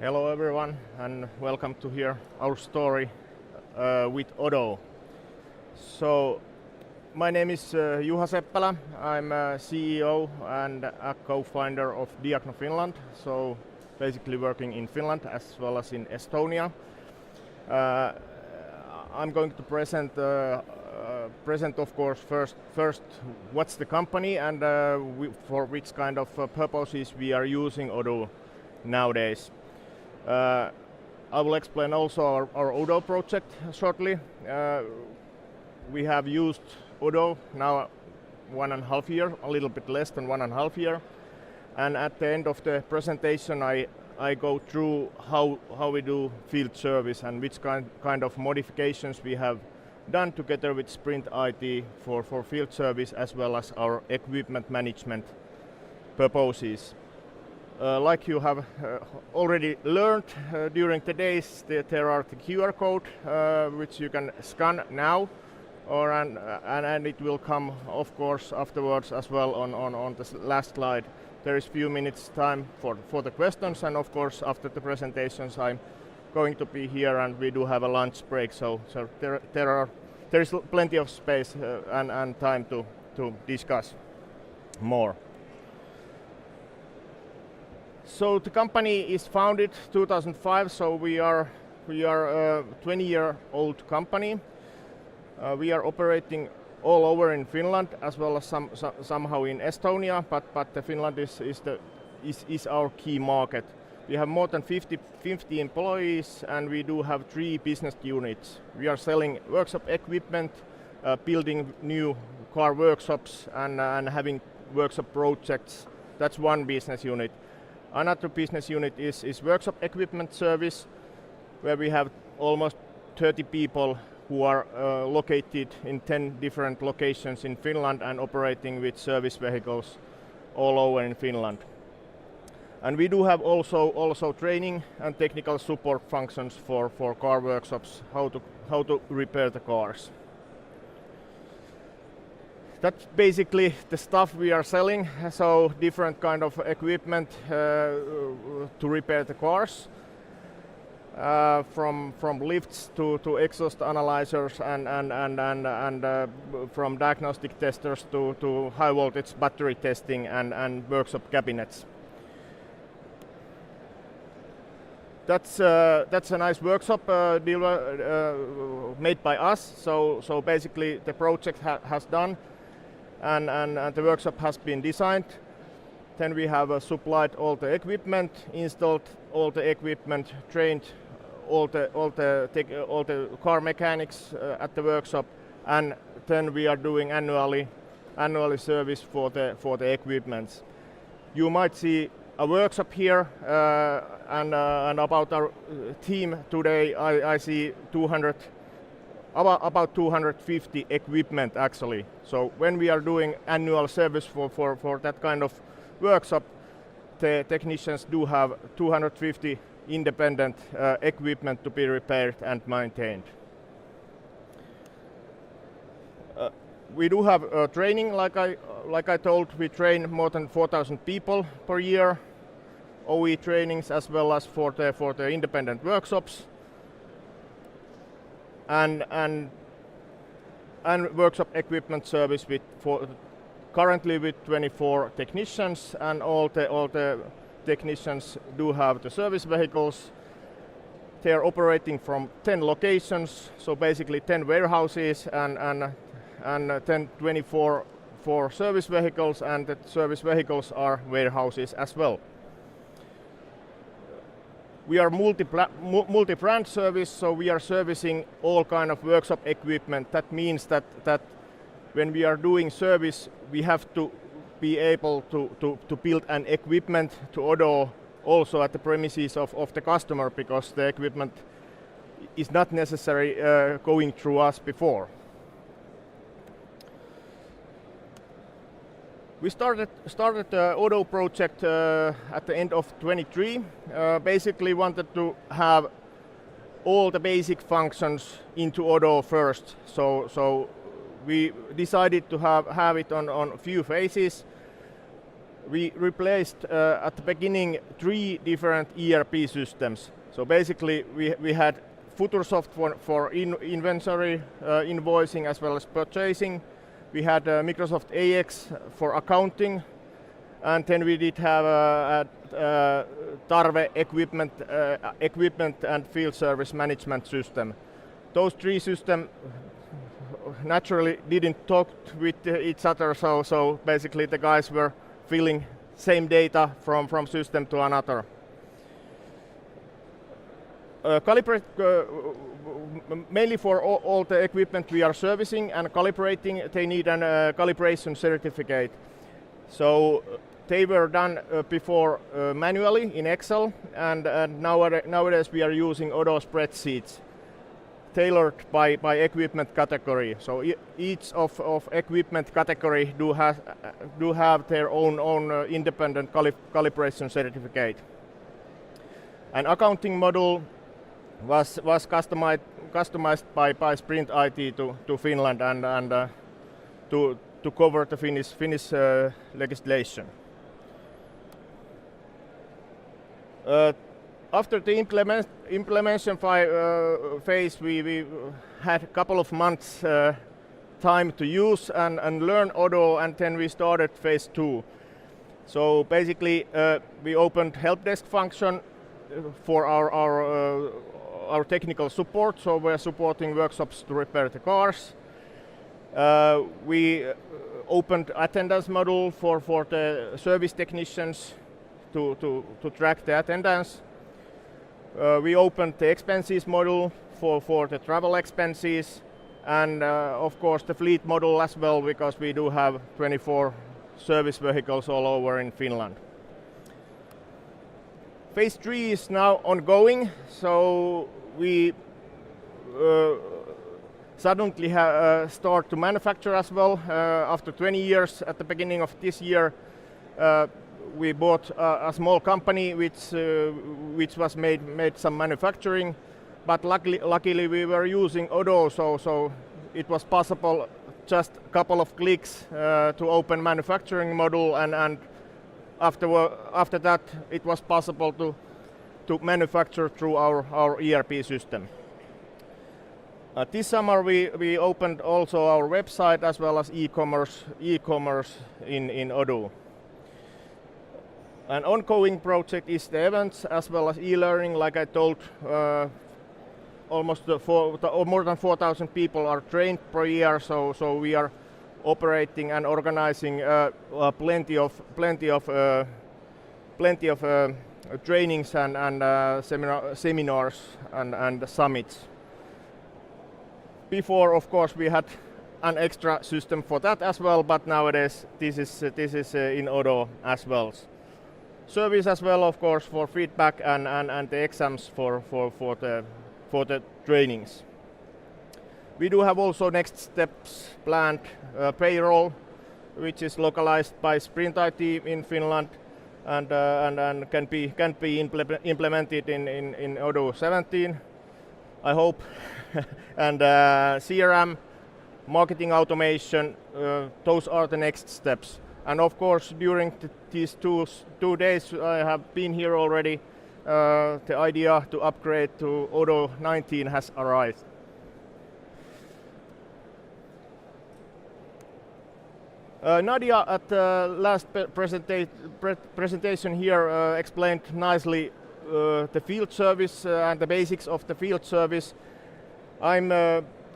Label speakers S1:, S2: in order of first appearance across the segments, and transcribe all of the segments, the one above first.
S1: Hello everyone, and welcome to hear our story with Odoo. So, my name is Juha Seppälä. I'm a CEO and a co-founder of Diagno Finland. So, basically working in Finland as well as in Estonia. I'm going to present, of course, first what's the company and for which kind of purposes we are using Odoo nowadays. I will explain also our Odoo project shortly. We have used Odoo now 1.5 years, a little bit less than 1.5 years. And at the end of the presentation, I go through how we do field service and which kind of modifications we have done together with Sprint IT for field service as well as our equipment management purposes. Like you have already learned during the days, there are the QR code which you can scan now, and it will come, of course, afterwards as well on the last slide. There is few minutes time for the questions, and of course after the presentations I'm going to be here, and we do have a lunch break, so there is plenty of space and time to discuss more. So the company is founded 2005, so we are a 20-year-old company. We are operating all over in Finland as well as somehow in Estonia, but Finland is our key market. We have more than 50 employees, and we do have 3 business units. We are selling workshop equipment, building new car workshops, and having workshop projects. That's one business unit. Another business unit is workshop equipment service, where we have almost 30 people who are located in 10 different locations in Finland and operating with service vehicles all over in Finland. And we do have also training and technical support functions for car workshops, how to repair the cars. That's basically the stuff we are selling, so different kind of equipment to repair the cars, from lifts to exhaust analyzers and from diagnostic testers to high voltage battery testing and workshop cabinets. That's a nice workshop made by us. So basically the project has done. And the workshop has been designed. Then we have supplied all the equipment, installed all the equipment, trained all the car mechanics at the workshop, and then we are doing annually service for the equipments. You might see a workshop here, and about our team today, I see about 250 equipment actually. So when we are doing annual service for that kind of workshop, the technicians do have 250 independent equipment to be repaired and maintained. We do have training, like I told, we train more than 4,000 people per year, OE trainings as well as for the independent workshops. And workshop equipment service currently with 24 technicians, and all the technicians do have the service vehicles. They are operating from 10 locations, so basically 10 warehouses and 24 service vehicles, and the service vehicles are warehouses as well. We are multi-brand service, so we are servicing all kind of workshop equipment. That means that when we are doing service, we have to be able to build an equipment to Odoo also at the premises of the customer, because the equipment is not necessary going through us before. We started the Odoo project at the end of 23. Basically wanted to have all the basic functions into Odoo first. So we decided to have it on a few phases. we replaced at the beginning 3 different ERP systems. So basically we had Futuresoft for inventory invoicing as well as purchasing. We had Microsoft AX for accounting, and then we did have Tarve equipment and field service management system. Those 3 systems naturally didn't talk with each other, so basically the guys were filling same data from system to another. Mainly for all the equipment we are servicing and calibrating, they need a calibration certificate. So they were done before manually in Excel, and nowadays we are using Odoo spreadsheets tailored by equipment category. So each of equipment category do have their own independent calibration certificate. An accounting module was customized by Sprint IT to Finland and to cover the Finnish legislation. After the implementation phase, we had a couple of months time to use and learn Odoo, and then we started phase 2. So basically, we opened help desk function for our technical support. So we're supporting workshops to repair the cars. We opened attendance module for the service technicians to track the attendance. We opened the expenses module for the travel expenses, and of course the fleet module as well, because we do have 24 service vehicles all over in Finland. Phase 3 is now ongoing, so we suddenly start to manufacture as well. After 20 years, at the beginning of this year, we bought a small company which was made some manufacturing, but luckily we were using Odoo, so it was possible just a couple of clicks to open manufacturing module, and after that it was possible to manufacture through our ERP system. This summer we opened also our website as well as e-commerce in Odoo. An ongoing project is the events as well as e-learning. Like I told, more than 4,000 people are trained per year, so we are operating and organizing plenty of trainings and seminars and summits. Before, of course, we had an extra system for that as well, but nowadays this is in Odoo as well. Service as well, of course, for feedback and the exams for the trainings. We do have also next steps planned. Payroll, which is localized by Sprint IT in Finland, and can be implemented in Odoo 17, I hope. And CRM, marketing automation, those are the next steps. And of course, during these two days I have been here already, the idea to upgrade to Odoo 19 has arrived. Nadia at the last presentation here explained nicely the field service and the basics of the field service. I'm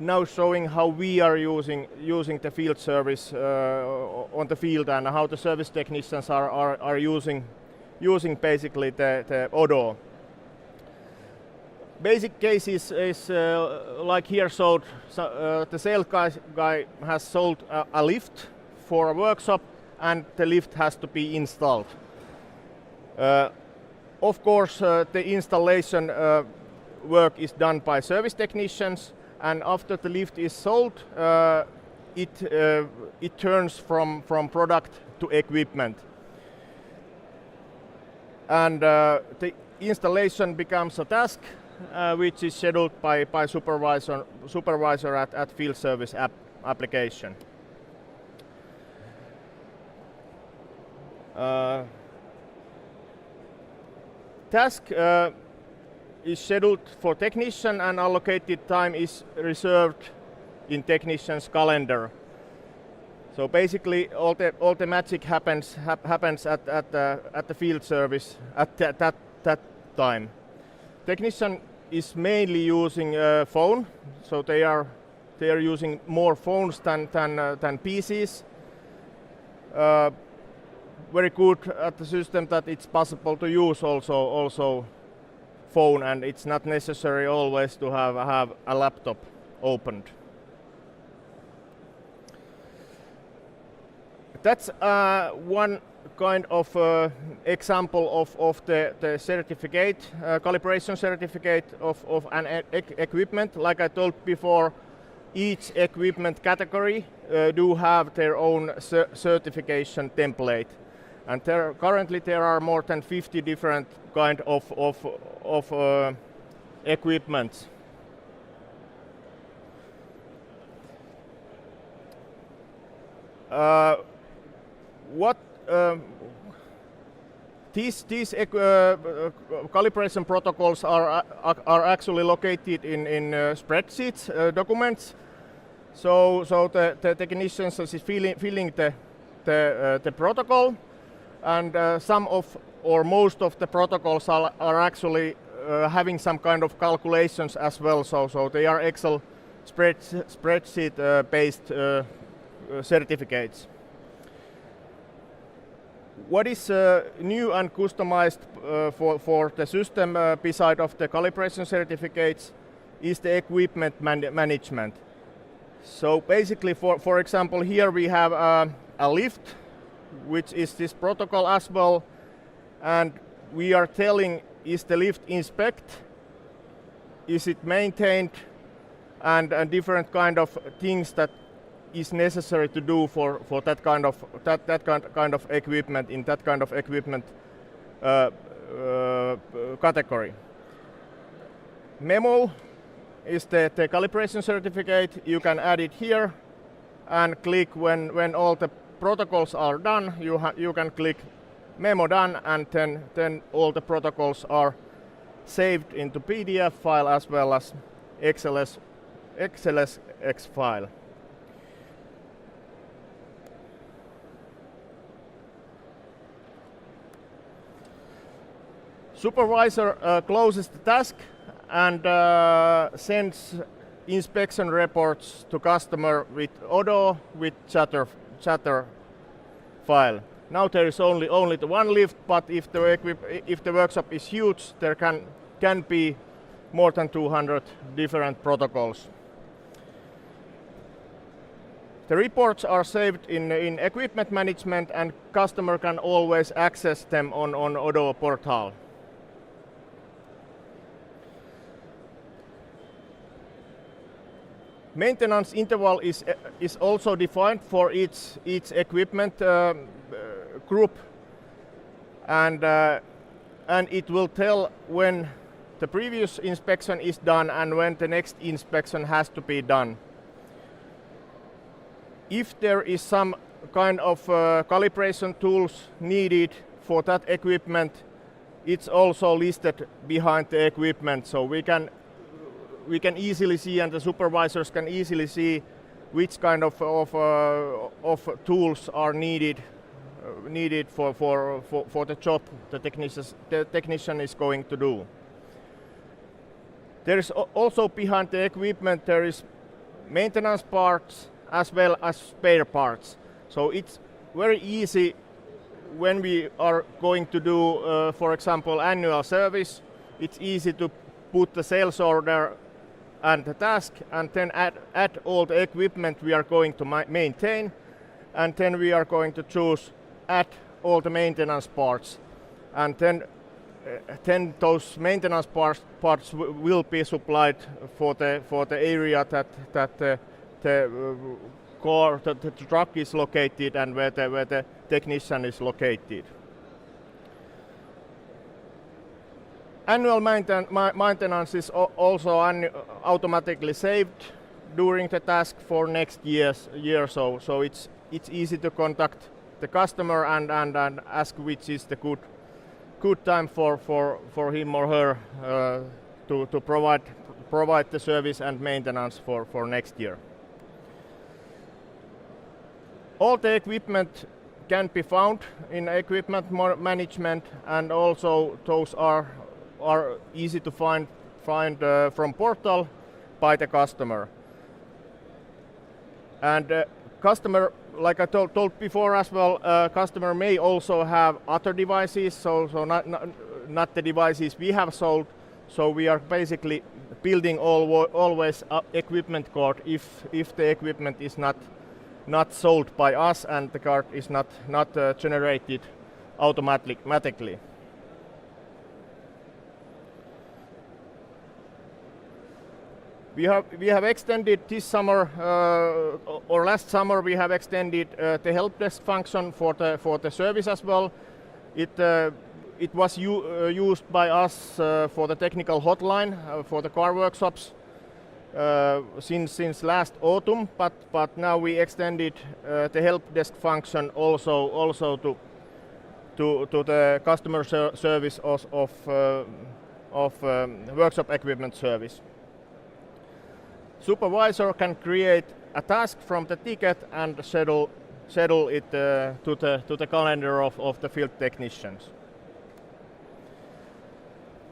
S1: now showing how we are using the field service on the field, and how the service technicians are using basically the Odoo. Basic case is like here showed. The sales guy has sold a lift for a workshop, and the lift has to be installed. Of course, the installation work is done by service technicians, and after the lift is sold, it turns from product to equipment. And the installation becomes a task which is scheduled by supervisor at field service application. Task is scheduled for technician and allocated time is reserved in technician's calendar. So basically all the magic happens at the field service at that time. Technician is mainly using phone, so they are using more phones than PCs. Very good at the system that it's possible to use also phone, and it's not necessary always to have a laptop opened. That's one kind of example of the certificate, calibration certificate of an equipment. Like I told before, each equipment category do have their own certification template. And currently there are more than 50 different kind of equipment. These calibration protocols are actually located in spreadsheets, documents. So the technicians is filling the protocol, and some of or most of the protocols are actually having some kind of calculations as well. So they are Excel spreadsheet based certificates. What is new and customized for the system beside of the calibration certificates is the equipment management. So basically, for example, here we have a lift, which is this protocol as well, and we are telling, is the lift inspect, is it maintained, and different kind of things that is necessary to do for that kind of equipment in that kind of equipment category. Memo is the calibration certificate. You can add it here and click when all the protocols are done. You can click memo done, and then all the protocols are saved into PDF file as well as XLSX file. Supervisor closes the task and sends inspection reports to customer with Odoo with chatter file. Now there is only the one lift, but if the workshop is huge, there can be more than 200 different protocols. The reports are saved in equipment management, and customer can always access them on Odoo portal. Maintenance interval is also defined for each equipment group, and it will tell when the previous inspection is done and when the next inspection has to be done. If there is some kind of calibration tools needed for that equipment, it's also listed behind the equipment, so we can easily see, and the supervisors can easily see which kind of tools are needed for the job the technician is going to do. There is also behind the equipment there is maintenance parts as well as spare parts. So it's very easy when we are going to do, for example, annual service. It's easy to put the sales order and the task, and then add all the equipment we are going to maintain, and then we are going to choose add all the maintenance parts, and then those maintenance parts will be supplied for the area that the truck is located and where the technician is located. Annual maintenance is also automatically saved during the task for next year, so it's easy to contact the customer and ask which is the good time for him or her to provide the service and maintenance for next year. All the equipment can be found in equipment management, and also those are easy to find from portal by the customer. And customer, like I told before as well, customer may also have other devices, so not the devices we have sold. So we are basically building always equipment card if the equipment is not sold by us and the card is not generated automatically. We have extended this summer or last summer we have extended the help desk function for the service as well. It was used by us for the technical hotline for the car workshops since last autumn, but now we extended the help desk function also to the customer service of workshop equipment service. Supervisor can create a task from the ticket and schedule it to the calendar of the field technicians.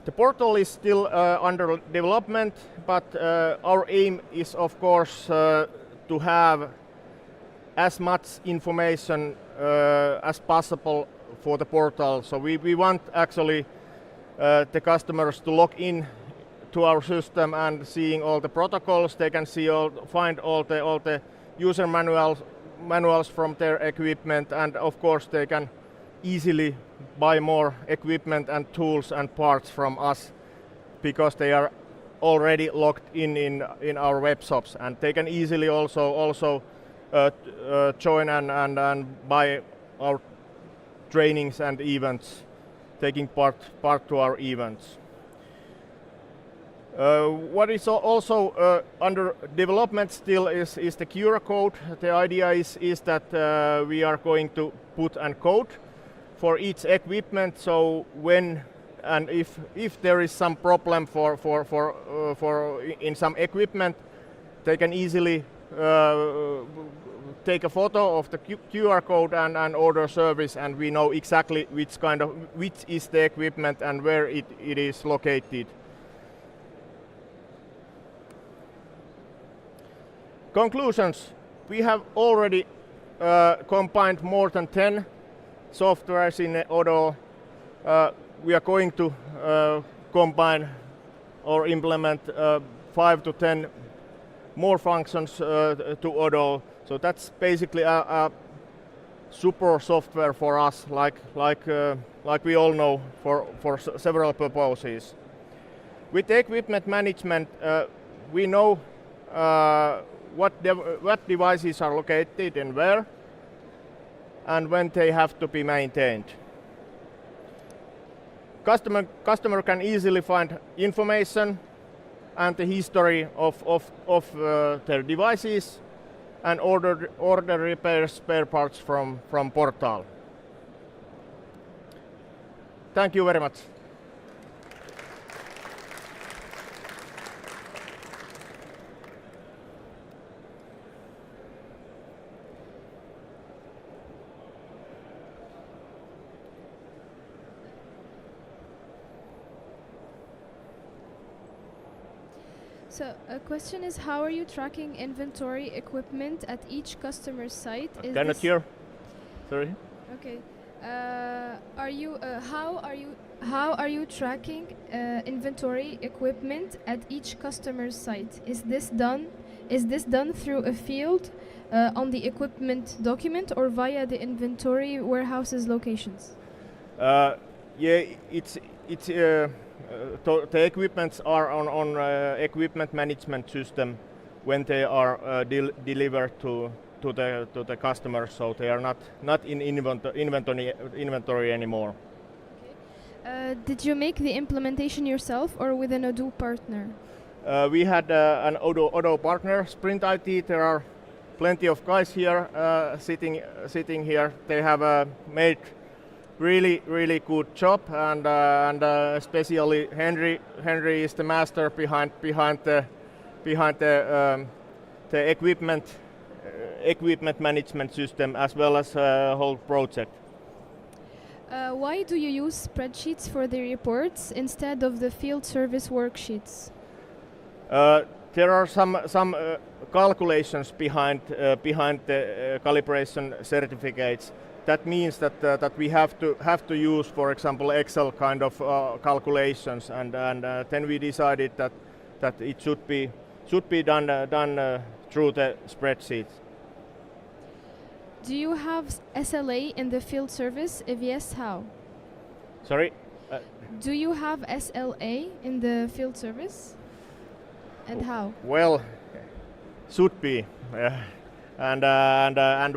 S1: The portal is still under development, but our aim is of course to have as much information as possible for the portal. So we want actually the customers to log in to our system and seeing all the protocols. They can find all the user manuals from their equipment, and of course they can easily buy more equipment and tools and parts from us because they are already logged in our web shops, and they can easily also join and buy our trainings and events, taking part to our events. What is also under development still is the QR code. The idea is that we are going to put a code for each equipment, so when and if there is some problem for in some equipment, they can easily take a photo of the QR code and order service, and we know exactly which is the equipment and where it is located. Conclusions. We have already combined more than 10 softwares in Odoo. We are going to combine or implement 5 to 10 more functions to Odoo. So that's basically a super software for us, like we all know, for several purposes. With the equipment management, we know what devices are located and where, and when they have to be maintained. Customer can easily find information and the history of their devices and order repairs, spare parts from portal. Thank you very much.
S2: So a question is, how are you tracking inventory equipment at each customer's site?
S1: Cannot hear. Sorry.
S2: Okay. How are you tracking inventory equipment at each customer's site? Is this done through a field on the equipment document or via the inventory warehouse's locations?
S1: Yeah, the equipments are on equipment management system when they are delivered to the customer, so they are not in inventory anymore.
S2: Okay. Did you make the implementation yourself or with an Odoo partner?
S1: We had an Odoo partner, Sprint IT. There are plenty of guys here sitting here. They have made really good job, and especially Henry is the master behind the equipment management system as well as whole project.
S2: Why do you use spreadsheets for the reports instead of the field service worksheets?
S1: There are some calculations behind the calibration certificates. That means that we have to use, for example, Excel kind of calculations, and then we decided that it should be done through the spreadsheets.
S2: Do you have SLA in the field service? If yes, how?
S1: Sorry?
S2: Do you have SLA in the field service? And how?
S1: Well, should be, and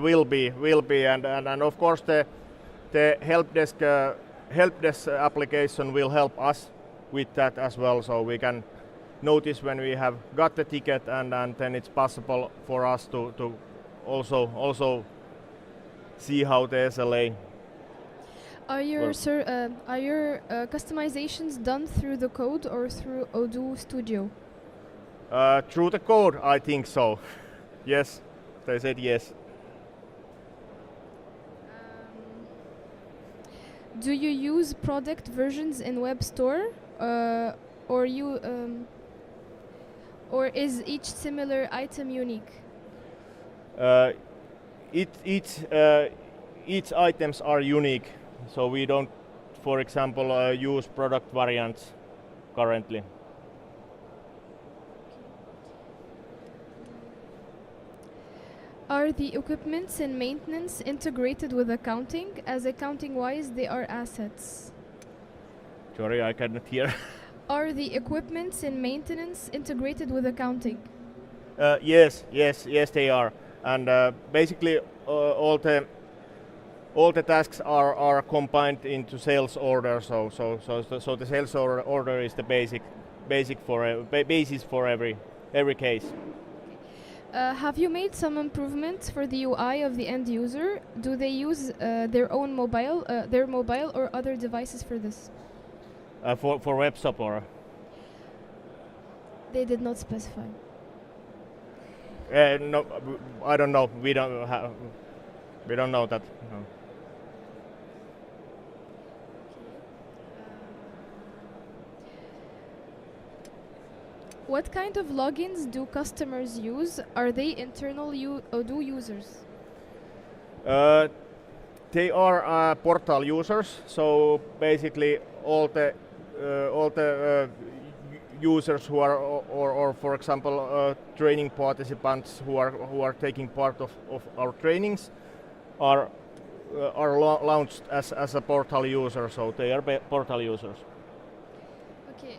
S1: will be, and of course the help desk application will help us with that as well. So we can notice when we have got the ticket, and then it's possible for us to also see how the SLA.
S2: Are your customizations done through the code or through Odoo Studio?
S1: Through the code, I think so. Yes, they said yes.
S2: Do you use product versions in web store, or is each similar item unique?
S1: Each items are unique, so we don't, for example, use product variants currently.
S2: Are the equipments and maintenance integrated with accounting? As accounting-wise, they are assets.
S1: Sorry, I cannot hear.
S2: Are the equipments and maintenance integrated with accounting?
S1: Yes, they are, and basically all the tasks are combined into sales order. So the sales order is the basis for every case.
S2: Have you made some improvements for the UI of the end user? Do they use their mobile or other devices for this?
S1: For web shop or?
S2: They did not specify.
S1: No, I don't know. We don't know that. No.
S2: What kind of logins do customers use? Are they internal Odoo users?
S1: They are portal users. So basically, all the users who are, or for example, training participants who are taking part of our trainings are launched as a portal user. So they are portal users.
S2: Okay.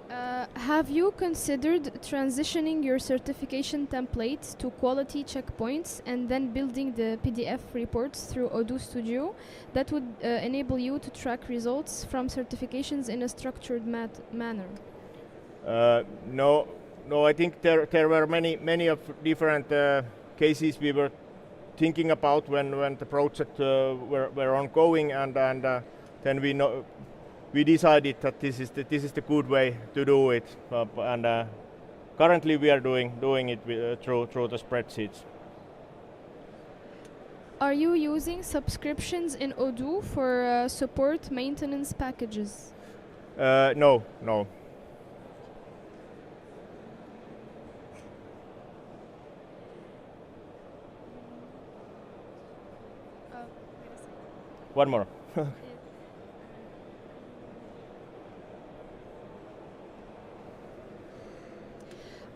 S2: Have you considered transitioning your certification templates to quality checkpoints and then building the PDF reports through Odoo Studio? That would enable you to track results from certifications in a structured manner.
S1: No. I think there were many of different cases we were thinking about when the project were ongoing, and then we decided that this is the good way to do it, and currently we are doing it through the spreadsheets.
S2: Are you using subscriptions in Odoo for support maintenance packages?
S1: No. One more.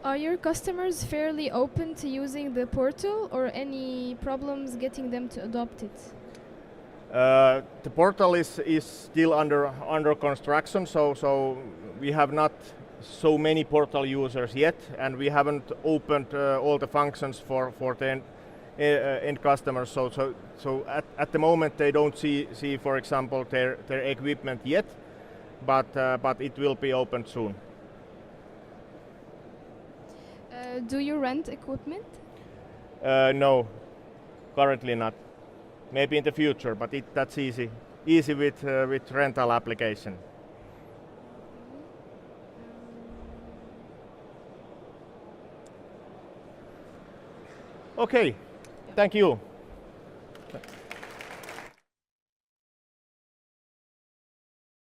S2: Are your customers fairly open to using the portal, or any problems getting them to adopt it?
S1: The portal is still under construction, so we have not so many portal users yet, and we haven't opened all the functions for the end customers. So at the moment they don't see for example their equipment yet, but it will be opened soon.
S2: Do you rent equipment?
S1: No, currently not. Maybe in the future, but that's easy with rental application. Okay, thank you.